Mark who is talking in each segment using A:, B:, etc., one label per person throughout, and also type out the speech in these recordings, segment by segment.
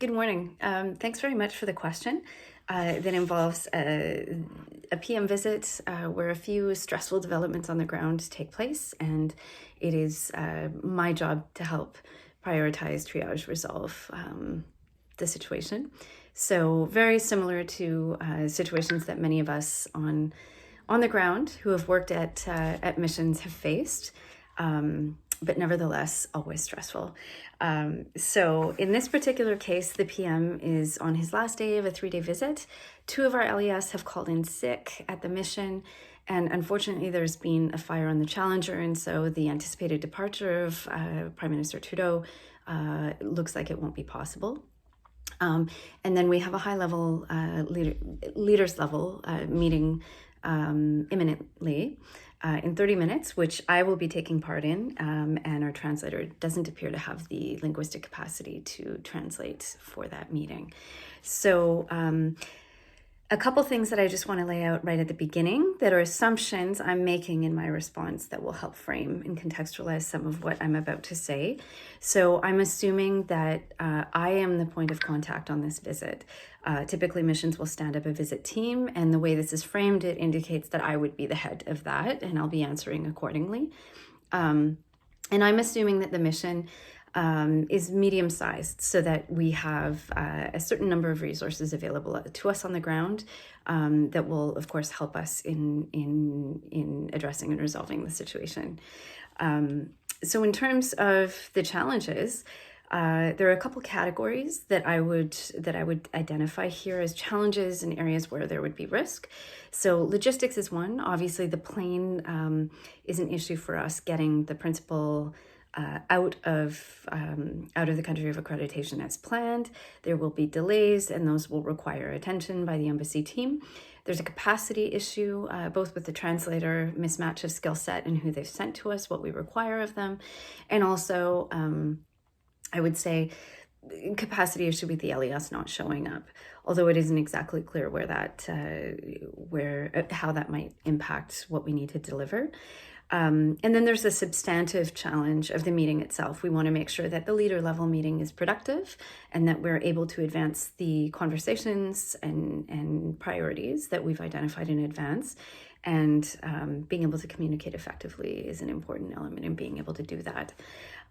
A: Good morning. Thanks very much for the question. That involves a PM visit where a few stressful developments on the ground take place, and it is my job to help prioritize, triage, resolve the situation. So very similar to situations that many of us on the ground who have worked at missions have faced. But nevertheless, always stressful. So in this particular case, the PM is on his last day of a 3-day visit. 2 of our LES have called in sick at the mission, and unfortunately there's been a fire on the Challenger, and so the anticipated departure of Prime Minister Trudeau looks like it won't be possible. And then we have a high-level leaders level meeting imminently in 30 minutes, which I will be taking part in, and our translator doesn't appear to have the linguistic capacity to translate for that meeting. So a couple things that I just want to lay out right at the beginning that are assumptions I'm making in my response that will help frame and contextualize some of what I'm about to say. So I'm assuming that I am the point of contact on this visit. Typically missions will stand up a visit team, and the way this is framed, it indicates that I would be the head of that, and I'll be answering accordingly. And I'm assuming that the mission is medium-sized, so that we have a certain number of resources available to us on the ground that will, of course, help us in addressing and resolving the situation. So in terms of the challenges, there are a couple categories that I would identify here as challenges in areas where there would be risk. So logistics is one. Obviously, the plane is an issue for us getting the principal out of the country of accreditation as planned. There will be delays, and those will require attention by the embassy team. There's a capacity issue, both with the translator, mismatch of skill set and who they've sent to us, what we require of them, and also I would say capacity issue with the LES not showing up, although it isn't exactly clear how that might impact what we need to deliver. And then there's the substantive challenge of the meeting itself. We want to make sure that the leader level meeting is productive and that we're able to advance the conversations and priorities that we've identified in advance. And being able to communicate effectively is an important element in being able to do that.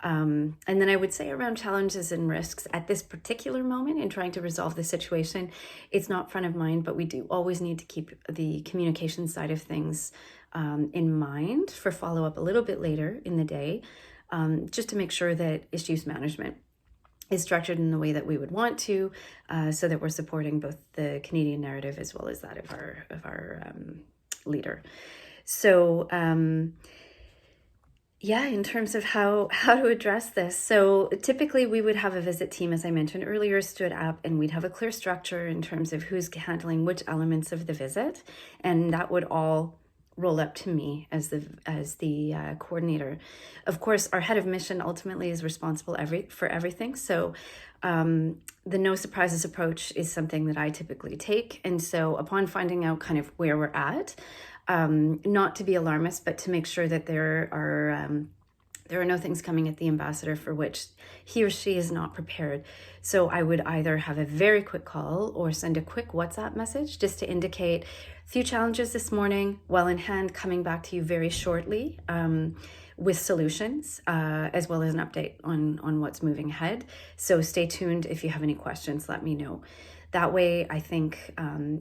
A: And then I would say around challenges and risks at this particular moment in trying to resolve the situation, it's not front of mind, but we do always need to keep the communication side of things in mind for follow-up a little bit later in the day, just to make sure that issues management is structured in the way that we would want to, so that we're supporting both the Canadian narrative as well as that of our leader. So in terms of how to address this. So typically we would have a visit team, as I mentioned earlier, stood up, and we'd have a clear structure in terms of who's handling which elements of the visit. And that would all roll up to me as the coordinator. Of course, our head of mission ultimately is responsible for everything. So the no surprises approach is something that I typically take. And so upon finding out kind of where we're at, not to be alarmist, but to make sure that there are no things coming at the ambassador for which he or she is not prepared. So I would either have a very quick call or send a quick WhatsApp message just to indicate a few challenges this morning, well in hand, coming back to you very shortly with solutions, as well as an update on what's moving ahead. So stay tuned. If you have any questions, let me know. That way, I think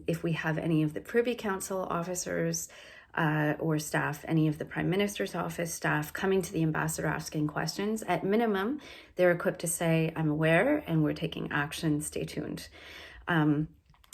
A: if we have any of the Privy Council officers or staff, any of the Prime Minister's office staff coming to the ambassador asking questions, at minimum, they're equipped to say, I'm aware and we're taking action, stay tuned. In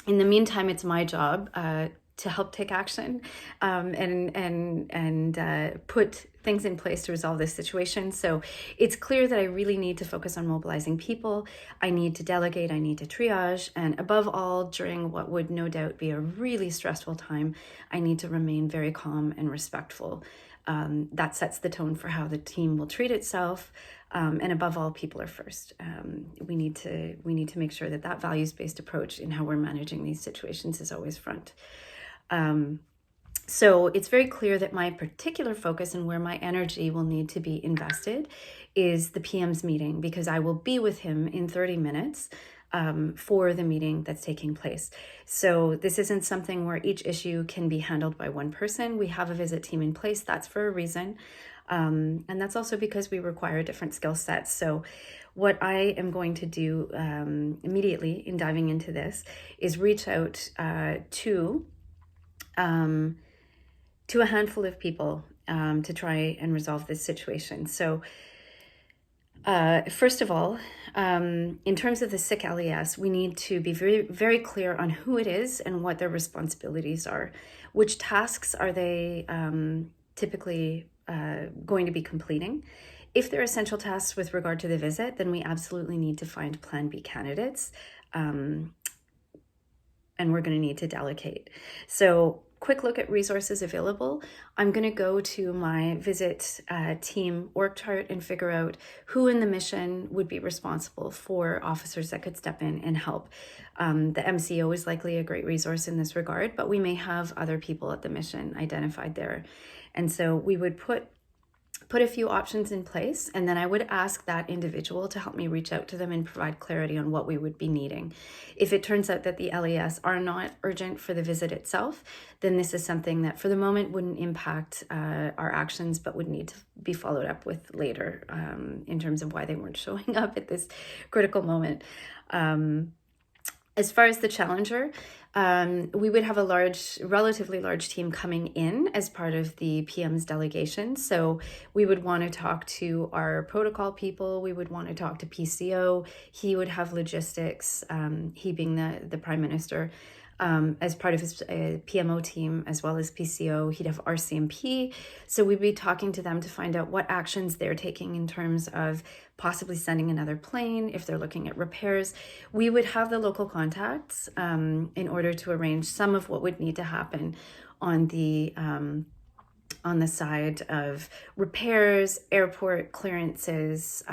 A: the meantime, it's my job to help take action and put things in place to resolve this situation. So it's clear that I really need to focus on mobilizing people. I need to delegate, I need to triage, and above all, during what would no doubt be a really stressful time, I need to remain very calm and respectful. That sets the tone for how the team will treat itself. And above all, people are first. We need to make sure that values-based approach in how we're managing these situations is always front. So it's very clear that my particular focus and where my energy will need to be invested is the PM's meeting, because I will be with him in 30 minutes for the meeting that's taking place. So this isn't something where each issue can be handled by one person. We have a visit team in place. That's for a reason. And that's also because we require different skill sets. So what I am going to do immediately in diving into this is reach out to a handful of people to try and resolve this situation. So first of all, in terms of the sick LES, we need to be very, very clear on who it is and what their responsibilities are. Which tasks are they typically going to be completing? If they're essential tasks with regard to the visit, then we absolutely need to find Plan B candidates, and we're going to need to delegate. So quick look at resources available. I'm going to go to my visit team org chart and figure out who in the mission would be responsible for officers that could step in and help. The MCO is likely a great resource in this regard, but we may have other people at the mission identified there. And so we would put a few options in place, and then I would ask that individual to help me reach out to them and provide clarity on what we would be needing. If it turns out that the LES are not urgent for the visit itself, then this is something that for the moment wouldn't impact our actions, but would need to be followed up with later in terms of why they weren't showing up at this critical moment. As far as the challenger, we would have a relatively large team coming in as part of the PM's delegation. So we would want to talk to our protocol people. We would want to talk to PCO. He would have logistics, he being the Prime Minister, as part of his PMO team, as well as PCO. He'd have RCMP. So we'd be talking to them to find out what actions they're taking in terms of possibly sending another plane, if they're looking at repairs. We would have the local contacts in order to arrange some of what would need to happen on the side of repairs, airport clearances,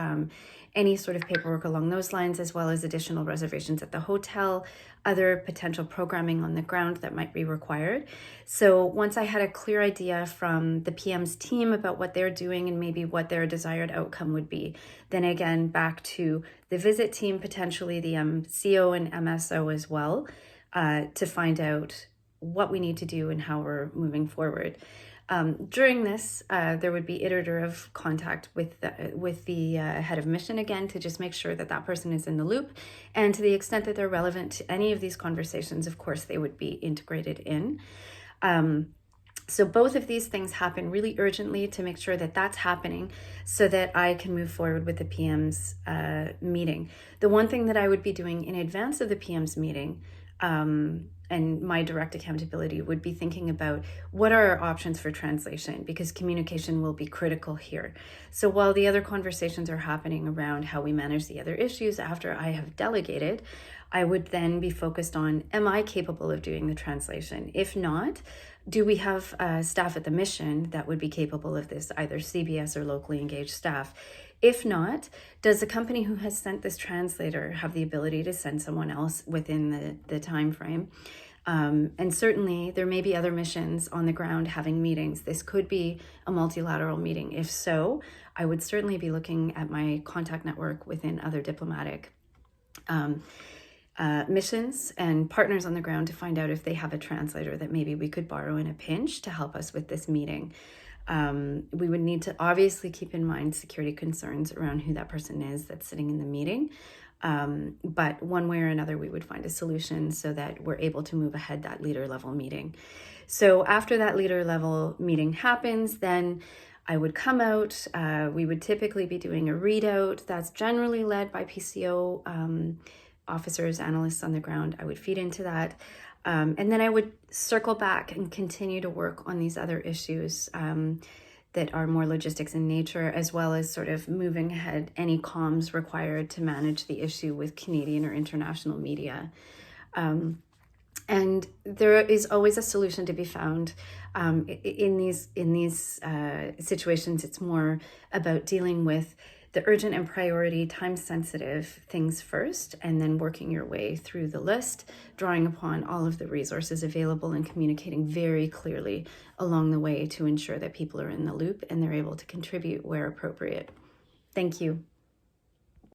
A: any sort of paperwork along those lines, as well as additional reservations at the hotel, other potential programming on the ground that might be required. So once I had a clear idea from the PM's team about what they're doing and maybe what their desired outcome would be, then again, back to the visit team, potentially the MCO and MSO as well, to find out what we need to do and how we're moving forward. During this, there would be iterative contact with the head of mission again to just make sure that that person is in the loop, and to the extent that they're relevant to any of these conversations, of course, they would be integrated in. So both of these things happen really urgently to make sure that that's happening so that I can move forward with the PM's meeting. The one thing that I would be doing in advance of the PM's meeting, and my direct accountability, would be thinking about what are our options for translation, because communication will be critical here. So while the other conversations are happening around how we manage the other issues after I have delegated, I would then be focused on, am I capable of doing the translation? If not, do we have staff at the mission that would be capable of this, either CBS or locally engaged staff? If not, does the company who has sent this translator have the ability to send someone else within the time frame? And certainly there may be other missions on the ground having meetings. This could be a multilateral meeting. If so, I would certainly be looking at my contact network within other diplomatic missions and partners on the ground to find out if they have a translator that maybe we could borrow in a pinch to help us with this meeting. We would need to obviously keep in mind security concerns around who that person is that's sitting in the meeting. But one way or another, we would find a solution so that we're able to move ahead that leader level meeting. So after that leader level meeting happens, then I would come out. We would typically be doing a readout that's generally led by PCO officers, analysts on the ground. I would feed into that. And then I would circle back and continue to work on these other issues that are more logistics in nature, as well as sort of moving ahead any comms required to manage the issue with Canadian or international media. And there is always a solution to be found. In these situations, it's more about dealing with the urgent and priority, time-sensitive things first, and then working your way through the list, drawing upon all of the resources available and communicating very clearly along the way to ensure that people are in the loop and they're able to contribute where appropriate. Thank you.